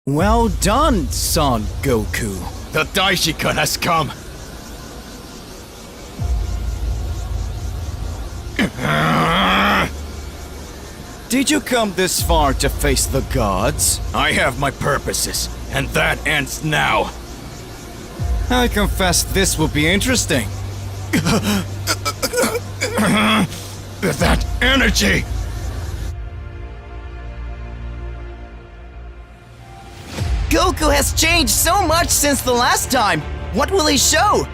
Well done, Son Goku. The Daishikan has come. Did you come this far to face the gods? I have my purposes, and that ends now. I confess this will be interesting. That energy! Goku has changed so much since the last time. What will he show?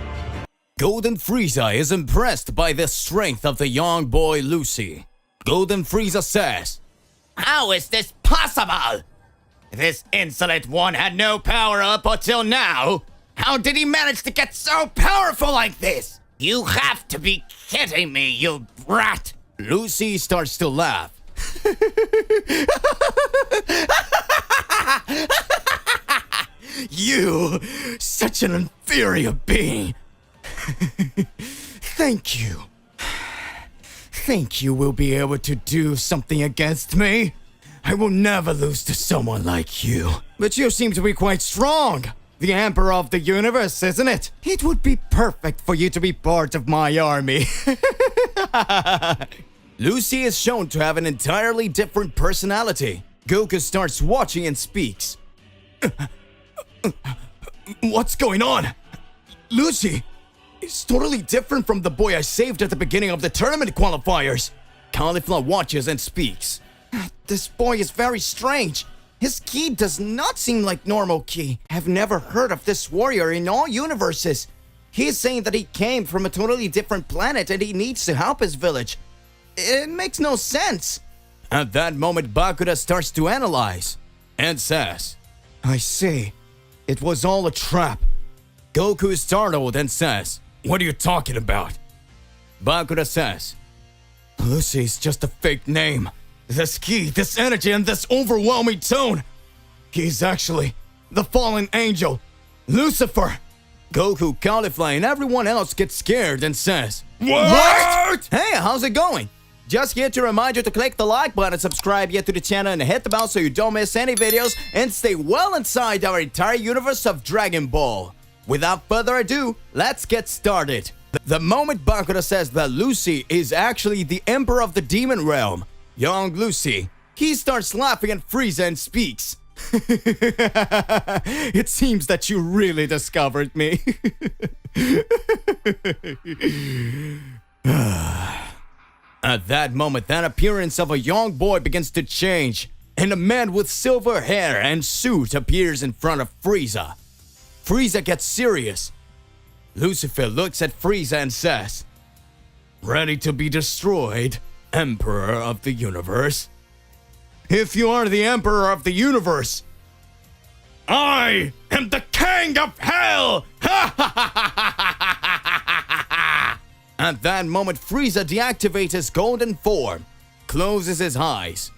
Golden Frieza is impressed by the strength of the young boy Lucy. Golden Frieza says, "How is this possible? This insolent one had no power up until now. How did he manage to get so powerful like this? You have to be kidding me, you brat!" Lucy starts to laugh. You, such an inferior being. Thank you. Think you will be able to do something against me? I will never lose to someone like you. But you seem to be quite strong. The Emperor of the Universe, isn't it? It would be perfect for you to be part of my army. Lucy is shown to have an entirely different personality. Goku starts watching and speaks. What's going on? Lucy is totally different from the boy I saved at the beginning of the tournament qualifiers. Cauliflower watches and speaks. This boy is very strange. His ki does not seem like normal ki. I've never heard of this warrior in all universes. He's saying that he came from a totally different planet and he needs to help his village. It makes no sense. At that moment, Bakura starts to analyze and says, I see. It was all a trap. Goku is startled and says, What are you talking about? Bakura says, Lucy is just a fake name. This ki, this energy, and this overwhelming tone. He's actually the fallen angel, Lucifer. Goku, Cauliflower, and everyone else gets scared and says, What? Hey, how's it going? Just here to remind you to click the like button, subscribe yet to the channel, and hit the bell so you don't miss any videos, and stay well inside our entire universe of Dragon Ball. Without further ado, let's get started. The moment Bakura says that Lucy is actually the Emperor of the Demon Realm, young Lucy, he starts laughing at Frieza and speaks. It seems that you really discovered me. At that moment, that appearance of a young boy begins to change, and a man with silver hair and suit appears in front of Frieza. Frieza gets serious. Lucifer looks at Frieza and says, Ready to be destroyed, Emperor of the Universe? If you are the Emperor of the Universe, I am the King of Hell! At that moment, Frieza deactivates his golden form, closes his eyes,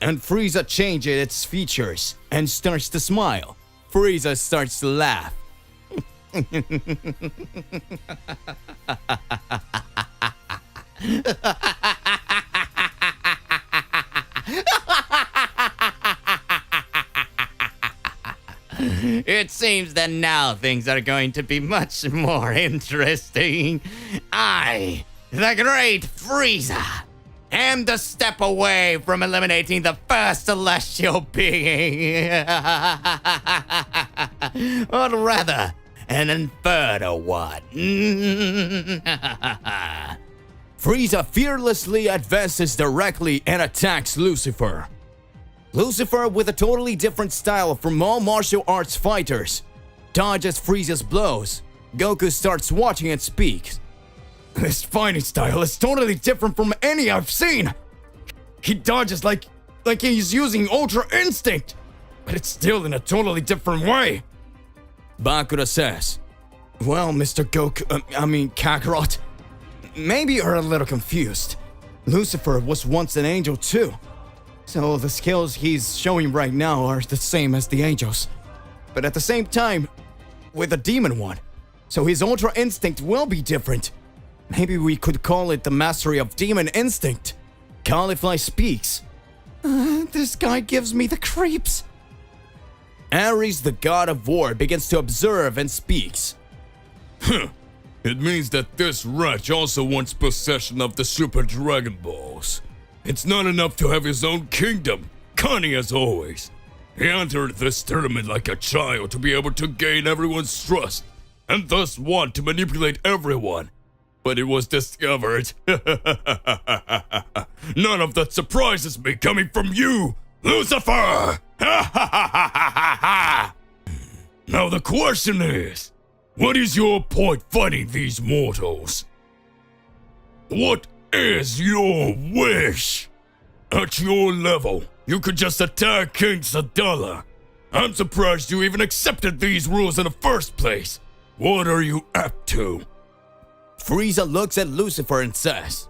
and Frieza changes its features and starts to smile. Frieza starts to laugh. It seems that now things are going to be much more interesting. I, the great Frieza, am the step away from eliminating the first celestial being. Or rather, an infernal one. Frieza fearlessly advances directly and attacks Lucifer. Lucifer, with a totally different style from all martial arts fighters, dodges Frieza's blows. Goku starts watching and speaks. This fighting style is totally different from any I've seen. He dodges like he's using Ultra Instinct, but it's still in a totally different way. Bakura says, Well, Mr. Goku, Kakarot, maybe you're a little confused. Lucifer was once an angel too. So the skills he's showing right now are the same as the angels. But at the same time, with a demon one. So his Ultra Instinct will be different. Maybe we could call it the mastery of demon instinct. Cauliflower speaks. This guy gives me the creeps. Ares, the god of war, begins to observe and speaks. It means that this wretch also wants possession of the Super Dragon Balls. It's not enough to have his own kingdom, cunning as always. He entered this tournament like a child to be able to gain everyone's trust, and thus want to manipulate everyone. But it was discovered. None of that surprises me coming from you, Lucifer! Now the question is, what is your point fighting these mortals? What is your wish? At your level, you could just attack King Sadala. I'm surprised you even accepted these rules in the first place. What are you up to? Frieza looks at Lucifer and says,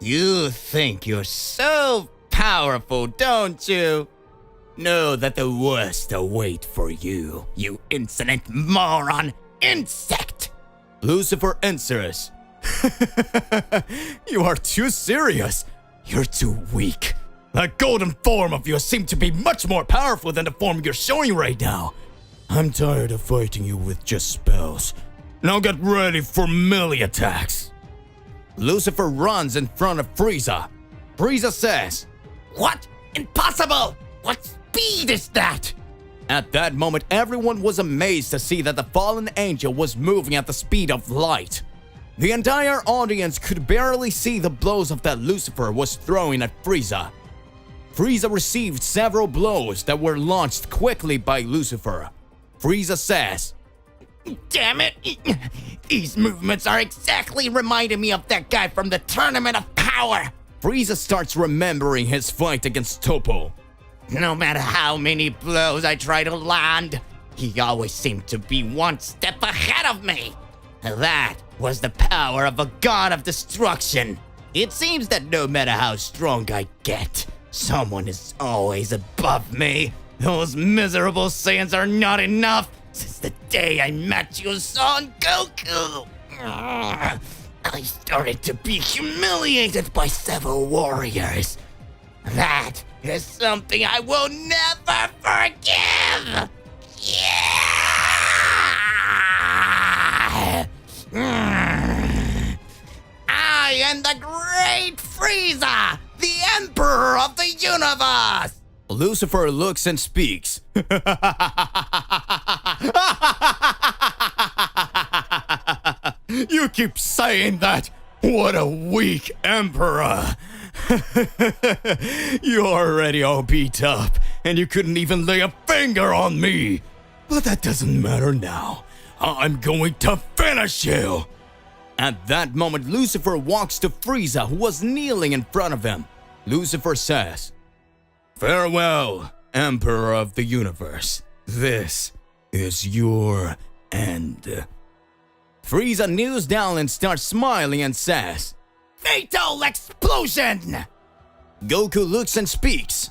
You think you're so powerful, don't you? Know that the worst await for you, you insolent moron insect! Lucifer answers, You are too serious. You're too weak. That golden form of yours seems to be much more powerful than the form you're showing right now. I'm tired of fighting you with just spells. Now get ready for melee attacks. Lucifer runs in front of Frieza. Frieza says, What? Impossible! What speed is that? At that moment, everyone was amazed to see that the fallen angel was moving at the speed of light. The entire audience could barely see the blows of that Lucifer was throwing at Frieza. Frieza received several blows that were launched quickly by Lucifer. Frieza says, Damn it! These movements are exactly reminding me of that guy from the Tournament of Power! Frieza starts remembering his fight against Toppo. No matter how many blows I try to land, he always seemed to be one step ahead of me. That was the power of a god of destruction. It seems that no matter how strong I get, someone is always above me. Those miserable Saiyans are not enough since the day I met you, Son Goku. I started to be humiliated by several warriors. That is something I will never forgive! Yeah! I am the Great Frieza, the Emperor of the Universe! Lucifer looks and speaks. You keep saying that! What a weak emperor! You're already all beat up, and you couldn't even lay a finger on me! But that doesn't matter now. I'm going to finish you! At that moment, Lucifer walks to Frieza, who was kneeling in front of him. Lucifer says, Farewell, Emperor of the Universe. This is your end. Frieza kneels down and starts smiling and says, Fatal explosion! Goku looks and speaks.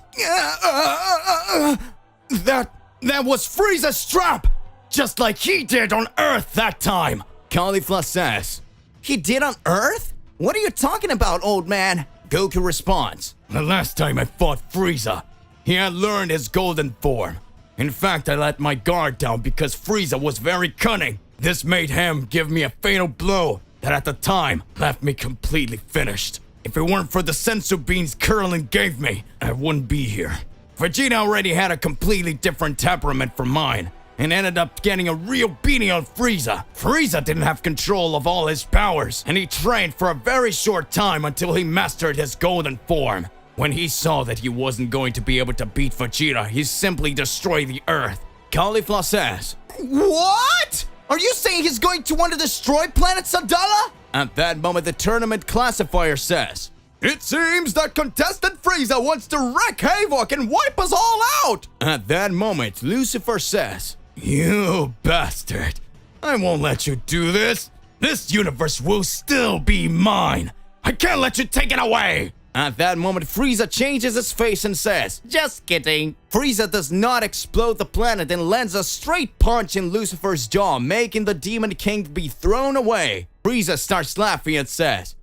That was Frieza's trap! Just like he did on Earth that time! Caulifla says, He did on Earth? What are you talking about, old man? Goku responds, The last time I fought Frieza, he had learned his golden form. In fact, I let my guard down because Frieza was very cunning. This made him give me a fatal blow that at the time left me completely finished. If it weren't for the sensu beans Krillin gave me, I wouldn't be here. Vegeta already had a completely different temperament from mine, and ended up getting a real beating on Frieza. Frieza didn't have control of all his powers, and he trained for a very short time until he mastered his golden form. When he saw that he wasn't going to be able to beat Vegeta, he simply destroyed the Earth. Caulifla says, What? Are you saying he's going to want to destroy planet Sadala? At that moment, the tournament classifier says, It seems that contestant Frieza wants to wreak havoc and wipe us all out! At that moment, Lucifer says, You bastard! I won't let you do this! This universe will still be mine! I can't let you take it away! At that moment, Frieza changes his face and says, Just kidding. Frieza does not explode the planet and lands a straight punch in Lucifer's jaw, making the Demon King be thrown away. Frieza starts laughing and says,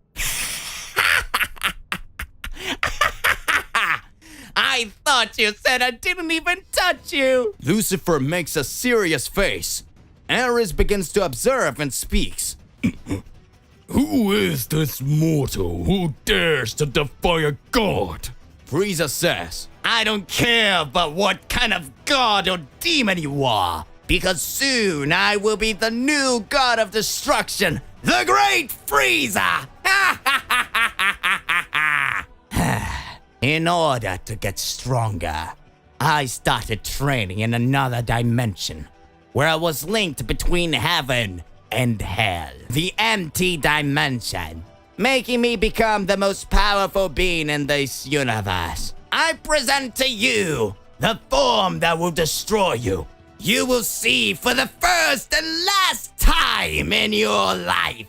I I thought you said I didn't even touch you. Lucifer makes a serious face. Ares begins to observe and speaks. Who is this mortal who dares to defy a god? Frieza says, I don't care about what kind of god or demon you are, because soon I will be the new god of destruction, the Great Frieza! In order to get stronger, I started training in another dimension, where I was linked between heaven and hell, the empty dimension, making me become the most powerful being in this universe. I present to you the form that will destroy you. You will see for the first and last time in your life.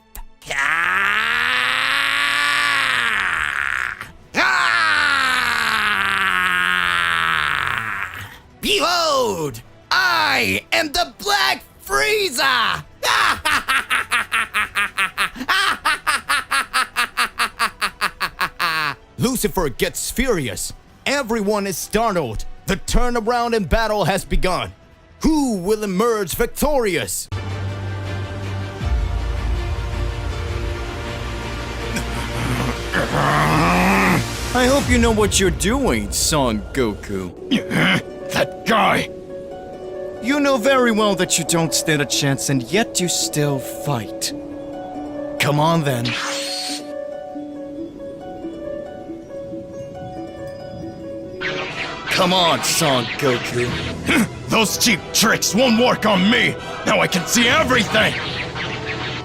Behold, I am the Black Frieza! Lucifer gets furious. Everyone is startled. The turnaround in battle has begun. Who will emerge victorious? I hope you know what you're doing, Son Goku. That guy! You know very well that you don't stand a chance, and yet you still fight. Come on then. Come on, Son Goku. Those cheap tricks won't work on me! Now I can see everything!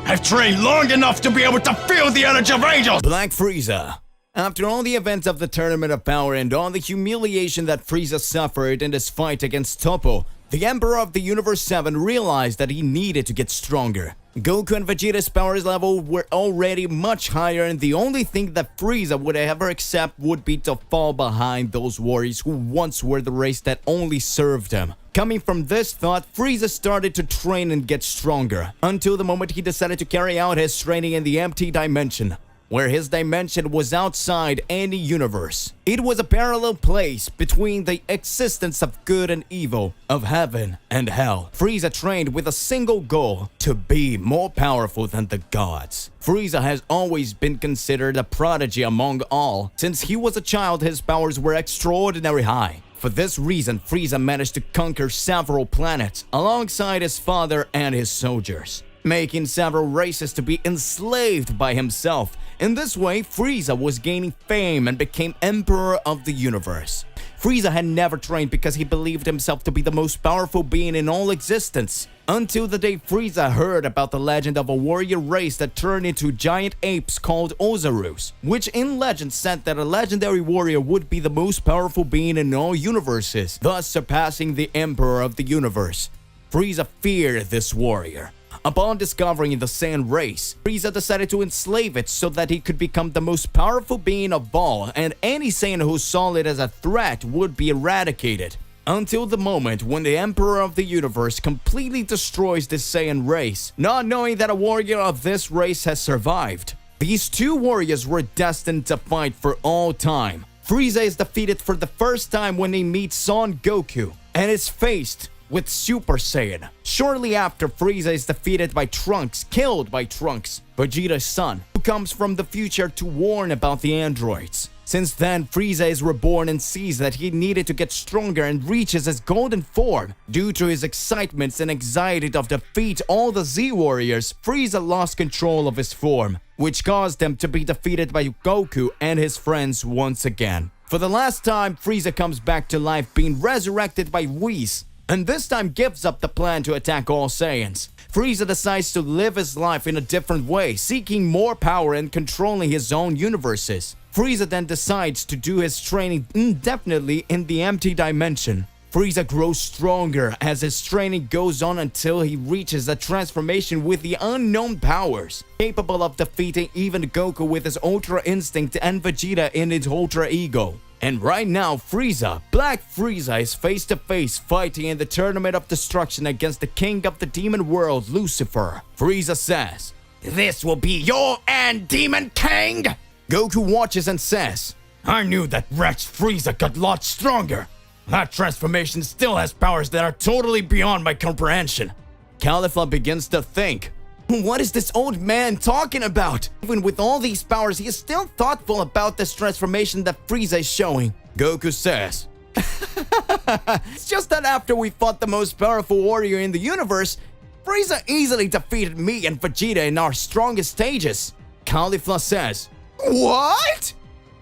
I've trained long enough to be able to feel the energy of angels! Black Frieza. After all the events of the Tournament of Power and all the humiliation that Frieza suffered in his fight against Toppo, the Emperor of the Universe 7 realized that he needed to get stronger. Goku and Vegeta's power level were already much higher, and the only thing that Frieza would ever accept would be to fall behind those warriors who once were the race that only served him. Coming from this thought, Frieza started to train and get stronger, until the moment he decided to carry out his training in the empty dimension, where his dimension was outside any universe. It was a parallel place between the existence of good and evil, of heaven and hell. Frieza trained with a single goal: to be more powerful than the gods. Frieza has always been considered a prodigy among all. Since he was a child, his powers were extraordinarily high. For this reason, Frieza managed to conquer several planets alongside his father and his soldiers, making several races to be enslaved by himself. In this way, Frieza was gaining fame and became Emperor of the Universe. Frieza had never trained because he believed himself to be the most powerful being in all existence, until the day Frieza heard about the legend of a warrior race that turned into giant apes called Ozarus, which in legend said that a legendary warrior would be the most powerful being in all universes, thus surpassing the Emperor of the Universe. Frieza feared this warrior. Upon discovering the Saiyan race, Frieza decided to enslave it so that he could become the most powerful being of all, and any Saiyan who saw it as a threat would be eradicated. Until the moment when the Emperor of the Universe completely destroys this Saiyan race, not knowing that a warrior of this race has survived. These two warriors were destined to fight for all time. Frieza is defeated for the first time when he meets Son Goku, and is faced with Super Saiyan. Shortly after, Frieza is defeated by Trunks, killed by Trunks, Vegeta's son, who comes from the future to warn about the androids. Since then, Frieza is reborn and sees that he needed to get stronger and reaches his golden form. Due to his excitement and anxiety to defeat all the Z-Warriors, Frieza lost control of his form, which caused him to be defeated by Goku and his friends once again. For the last time, Frieza comes back to life, being resurrected by Whis, and this time gives up the plan to attack all Saiyans. Frieza decides to live his life in a different way, seeking more power and controlling his own universes. Frieza then decides to do his training indefinitely in the empty dimension. Frieza grows stronger as his training goes on until he reaches a transformation with the unknown powers, capable of defeating even Goku with his Ultra Instinct and Vegeta in his Ultra Ego. And right now, Frieza, Black Frieza, is face to face fighting in the Tournament of Destruction against the King of the Demon World, Lucifer. Frieza says, "This will be your end, Demon King!" Goku watches and says, I knew that wretch Frieza got a lot stronger. That transformation still has powers that are totally beyond my comprehension. Caulifla begins to think. What is this old man talking about? Even with all these powers, he is still thoughtful about this transformation that Frieza is showing. Goku says, It's just that after we fought the most powerful warrior in the universe, Frieza easily defeated me and Vegeta in our strongest stages. Caulifla says, What?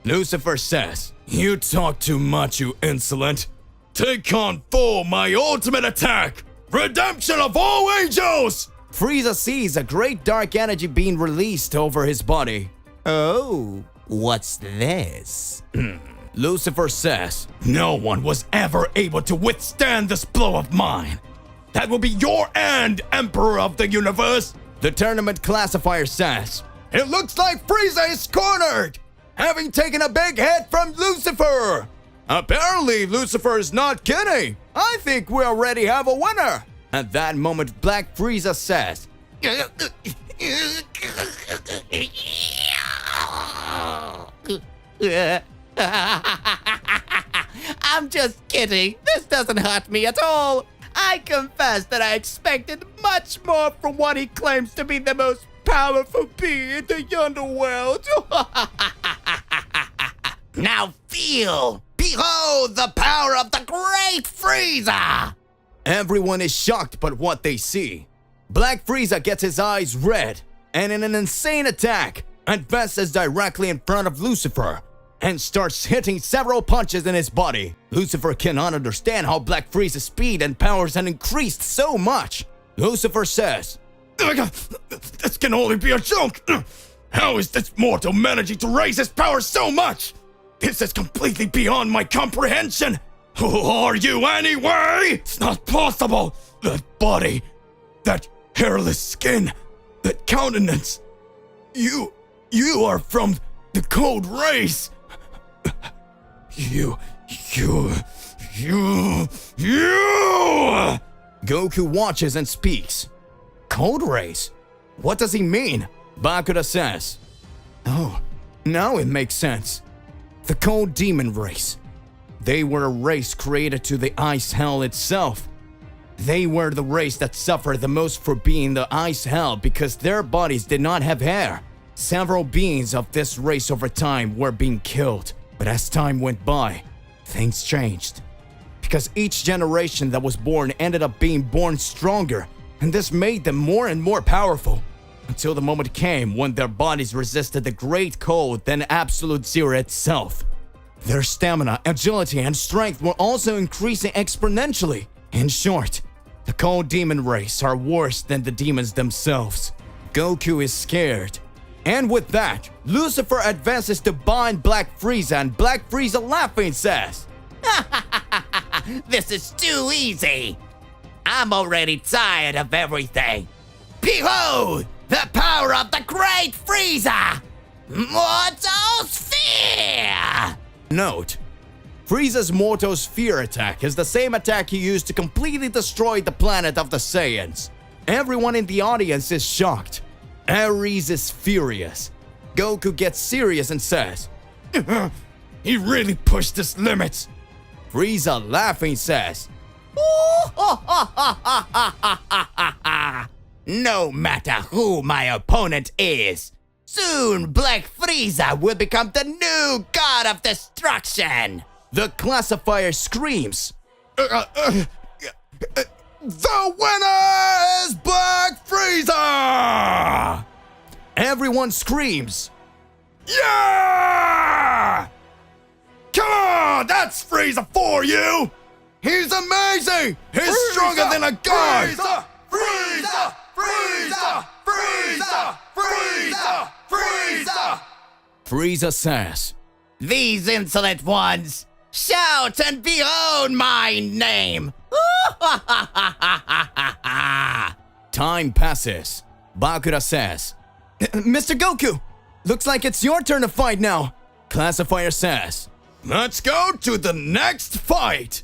Lucifer says, you talk too much, you insolent. Take on full my ultimate attack! Redemption of all angels! Frieza sees a great dark energy being released over his body. Oh, what's this? Lucifer says, no one was ever able to withstand this blow of mine. That will be your end, Emperor of the Universe. The tournament classifier says, It looks like Frieza is cornered, having taken a big hit from Lucifer. Apparently, Lucifer is not kidding. I think we already have a winner. At that moment, Black Frieza says, I'm just kidding. This doesn't hurt me at all. I confess that I expected much more from what he claims to be the most powerful being in the underworld. Now feel! Behold the power of the great Frieza! Everyone is shocked by what they see. Black Frieza gets his eyes red, and in an insane attack, advances directly in front of Lucifer, and starts hitting several punches in his body. Lucifer cannot understand how Black Frieza's speed and powers had increased so much. Lucifer says, This can only be a joke. How is this mortal managing to raise his power so much? This is completely beyond my comprehension. Who are you anyway? It's not possible. That body, that hairless skin, that countenance. You are from the cold race. You. Goku watches and speaks. Cold race? What does he mean? Bakura says, oh, now it makes sense. The cold demon race. They were a race created to the ice hell itself. They were the race that suffered the most for being the ice hell because their bodies did not have hair. Several beings of this race over time were being killed. But as time went by, things changed. Because each generation that was born ended up being born stronger, and this made them more and more powerful. Until the moment came when their bodies resisted the great cold, then absolute zero itself. Their stamina, agility, and strength were also increasing exponentially. In short, the cold demon race are worse than the demons themselves. Goku is scared. And with that, Lucifer advances to bind Black Frieza, and Black Frieza laughing says, This is too easy. I'm already tired of everything. Behold, the power of the great Frieza! Mortal Sphere! Note, Frieza's Mortal Sphere attack is the same attack he used to completely destroy the planet of the Saiyans. Everyone in the audience is shocked. Ares is furious. Goku gets serious and says, He really pushed his limits. Frieza laughing says, No matter who my opponent is, soon Black Frieza will become the new god of destruction. The classifier screams, The winner is Black Frieza! Everyone screams, Yeah! Come on, that's Frieza for you! He's amazing! He's stronger than a god! Frieza! Frieza! Frieza! Frieza! Frieza! Frieza! Frieza says, These insolent ones, shout and behold my name. time passes. Bakura says, Mr. Goku, looks like it's your turn to fight now. Classifier says, Let's go to the next fight!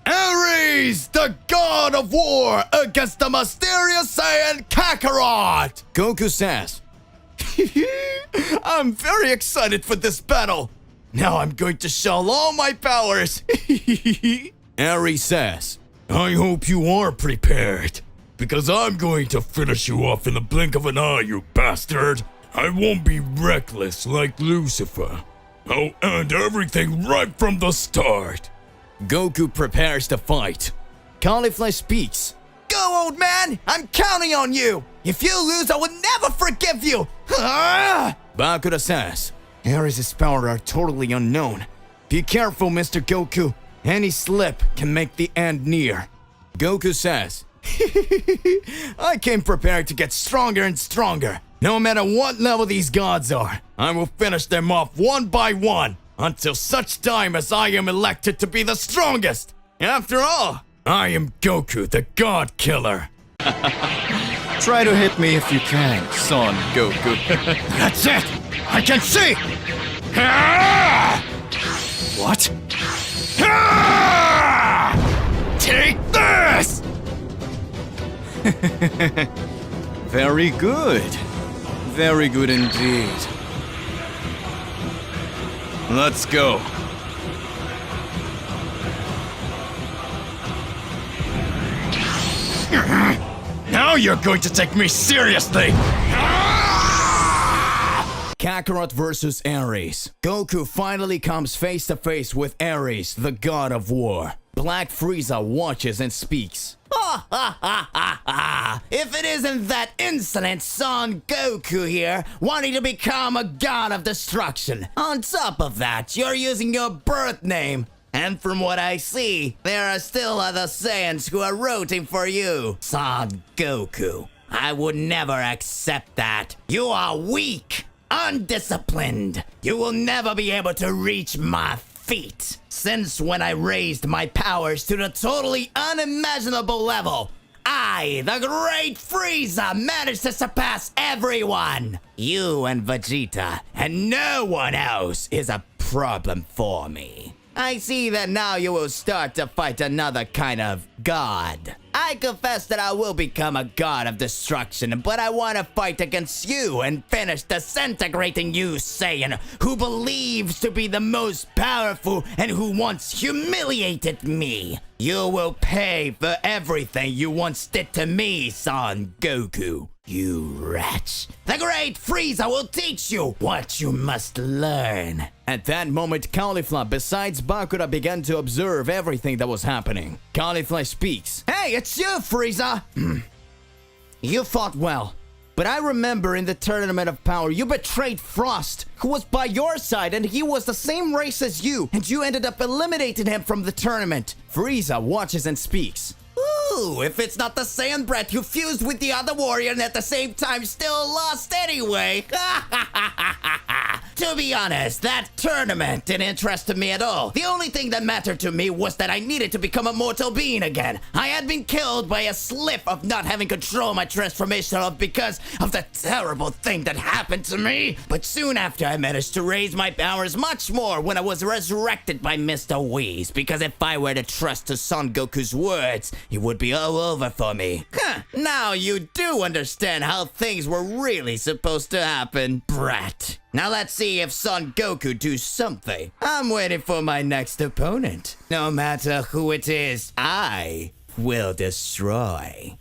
Ares, the god of war, against the mysterious Saiyan Kakarot! Goku says, I'm very excited for this battle. Now I'm going to show all my powers. Ares says, I hope you are prepared, because I'm going to finish you off in the blink of an eye, you bastard. I won't be reckless like Lucifer. I'll end everything right from the start. Goku prepares to fight. Caulifla speaks. Go, old man! I'm counting on you! If you lose, I will never forgive you! Bakura says, Ares' power are totally unknown. Be careful, Mr. Goku. Any slip can make the end near. Goku says, I came prepared to get stronger and stronger. No matter what level these gods are, I will finish them off one by one until such time as I am elected to be the strongest. After all, I am Goku, the God Killer. Try to hit me if you can, Son Goku. That's it! I can see! What? Take this! Very good. Very good indeed. Let's go. Now you're going to take me seriously! Kakarot versus Ares. Goku finally comes face to face with Ares, the god of war. Black Frieza watches and speaks. Ha ha ha ha ha! If it isn't that insolent Son Goku here, wanting to become a god of destruction. On top of that, you're using your birth name. And from what I see, there are still other Saiyans who are rooting for you, Son Goku. I would never accept that. You are weak, undisciplined. You will never be able to reach my feet. Since when I raised my powers to the totally unimaginable level, I, the great Frieza, managed to surpass everyone. You and Vegeta, and no one else is a problem for me. I see that now you will start to fight another kind of god. I confess that I will become a god of destruction, but I want to fight against you and finish disintegrating you, Saiyan, who believes to be the most powerful and who once humiliated me. You will pay for everything you once did to me, Son Goku. You wretch. The great Frieza will teach you what you must learn. At that moment, Caulifla, besides Bakura, began to observe everything that was happening. Caulifla speaks. Hey, it's you, Frieza! You fought well, but I remember in the Tournament of Power, you betrayed Frost, who was by your side, and he was the same race as you, and you ended up eliminating him from the tournament. Frieza watches and speaks. Ooh, if it's not the Saiyan brat who fused with the other warrior and at the same time still lost anyway. To be honest, that tournament didn't interest me at all. The only thing that mattered to me was that I needed to become a mortal being again. I had been killed by a slip of not having control of my transformation because of the terrible thing that happened to me. But soon after, I managed to raise my powers much more when I was resurrected by Mr. Whis, because if I were to trust to Son Goku's words, it would be all over for me. Now you do understand how things were really supposed to happen, brat. Now let's see if Son Goku do something. I'm waiting for my next opponent. No matter who it is, I will destroy.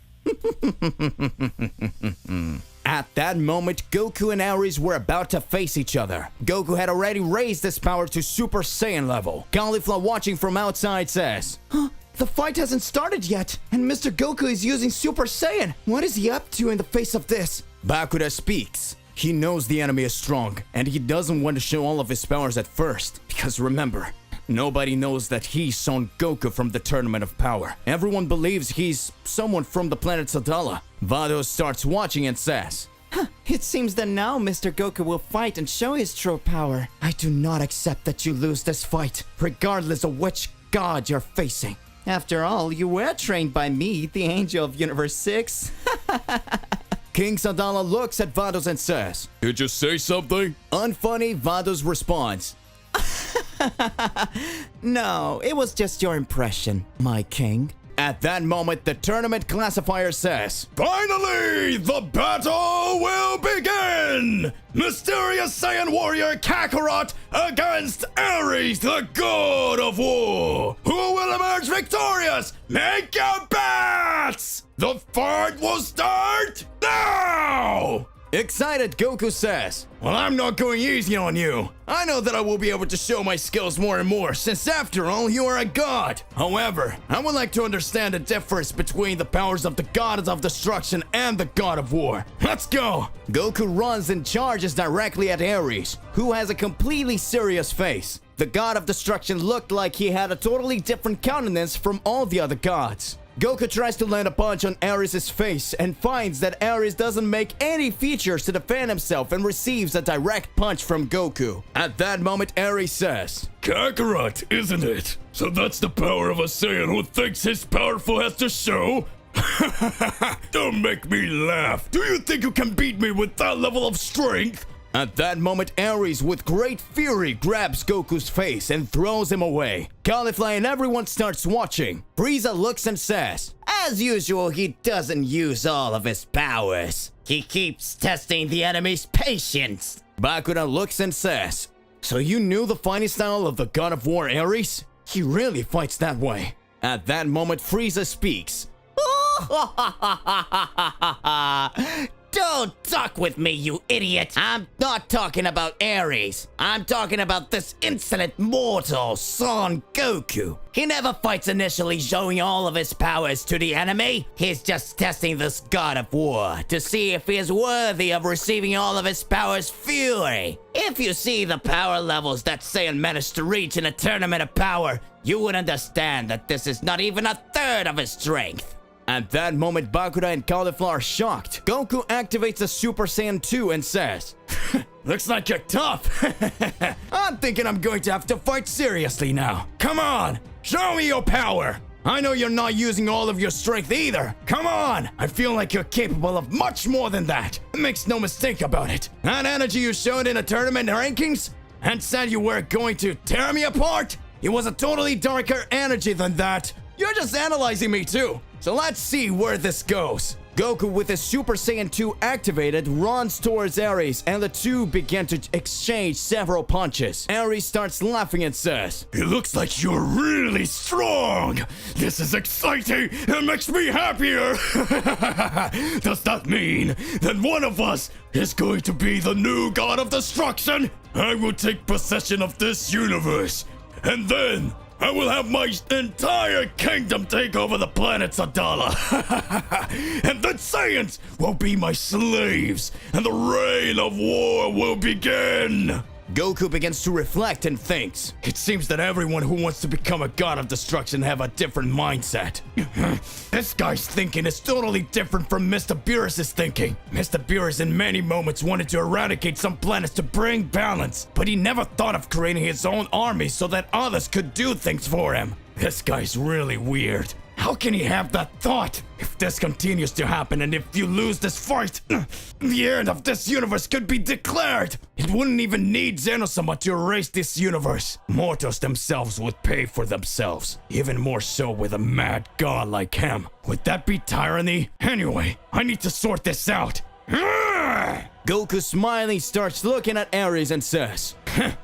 At that moment, Goku and Ares were about to face each other. Goku had already raised his power to Super Saiyan level. Caulifla, watching from outside, says, Huh? The fight hasn't started yet, and Mr. Goku is using Super Saiyan. What is he up to in the face of this? Bakura speaks. He knows the enemy is strong, and he doesn't want to show all of his powers at first. Because remember, nobody knows that he's Son Goku from the Tournament of Power. Everyone believes he's someone from the planet Sadala. Vados starts watching and says, It seems that now Mr. Goku will fight and show his true power. I do not accept that you lose this fight, regardless of which god you're facing. After all, you were trained by me, the Angel of Universe 6. King Sadala looks at Vados and says, Did you say something? Unfunny, Vados responds, No, it was just your impression, my king. At that moment, the tournament classifier says, Finally, the battle will begin! Mysterious Saiyan warrior Kakarot against Ares, the god of war! Who will emerge victorious? Make your bets! The fight will start now! Excited Goku says, Well, I'm not going easy on you. I know that I will be able to show my skills more and more, since after all, you are a god. However, I would like to understand the difference between the powers of the goddess of destruction and the god of war. Let's go! Goku runs and charges directly at Ares, who has a completely serious face. The god of destruction looked like he had a totally different countenance from all the other gods. Goku tries to land a punch on Ares' face and finds that Ares doesn't make any features to defend himself and receives a direct punch from Goku. At that moment, Ares says, Kakarot, isn't it? So that's the power of a Saiyan who thinks he's powerful has to show? Don't make me laugh. Do you think you can beat me with that level of strength? At that moment, Ares, with great fury, grabs Goku's face and throws him away. Caulifla and everyone starts watching. Frieza looks and says, As usual, he doesn't use all of his powers. He keeps testing the enemy's patience. Bakura looks and says, So you knew the fighting style of the god of war, Ares? He really fights that way. At that moment, Frieza speaks. Don't talk with me, you idiot! I'm not talking about Ares. I'm talking about this insolent mortal, Son Goku. He never fights initially showing all of his powers to the enemy. He's just testing this god of war to see if he is worthy of receiving all of his powers' fury. If you see the power levels that Saiyan managed to reach in a tournament of power, you would understand that this is not even a third of his strength. At that moment, Bakura and Caulifla are shocked. Goku activates a Super Saiyan 2 and says, Looks like you're tough. I'm thinking I'm going to have to fight seriously now. Come on, show me your power. I know you're not using all of your strength either. Come on, I feel like you're capable of much more than that. Makes no mistake about it. That energy you showed in the tournament rankings and said you were going to tear me apart, it was a totally darker energy than that. You're just analyzing me too. So let's see where this goes. Goku, with his Super Saiyan 2 activated, runs towards Ares, and the two begin to exchange several punches. Ares starts laughing and says, It looks like you're really strong. This is exciting. It makes me happier. Does that mean that one of us is going to be the new god of destruction? I will take possession of this universe, and then I will have my entire kingdom take over the planet Sadala. And the Saiyans will be my slaves, and the reign of war will begin. Goku begins to reflect and thinks, It seems that everyone who wants to become a god of destruction have a different mindset. This guy's thinking is totally different from Mr. Beerus' thinking. Mr. Beerus in many moments wanted to eradicate some planets to bring balance, but he never thought of creating his own army so that others could do things for him. This guy's really weird. How can he have that thought? If this continues to happen and if you lose this fight, the end of this universe could be declared. It wouldn't even need Zenosama to erase this universe. Mortals themselves would pay for themselves. Even more so with a mad god like him. Would that be tyranny? Anyway, I need to sort this out. Goku smiling starts looking at Ares and says,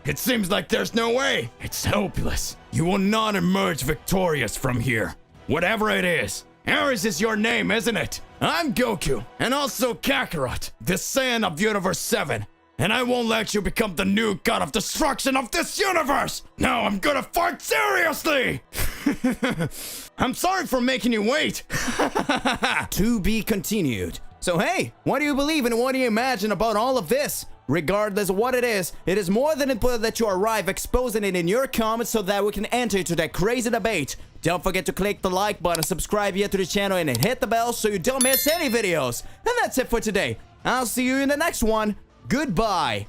It seems like there's no way. It's hopeless. You will not emerge victorious from here. Whatever it is. Ares is your name, isn't it? I'm Goku, and also Kakarot, the Saiyan of Universe 7. And I won't let you become the new god of destruction of this universe! Now I'm gonna fight seriously! I'm sorry for making you wait! To be continued. So hey, what do you believe and what do you imagine about all of this? Regardless of what it is more than important that you arrive exposing it in your comments so that we can enter into that crazy debate. Don't forget to click the like button, subscribe here to the channel, and hit the bell so you don't miss any videos. And that's it for today. I'll see you in the next one. Goodbye.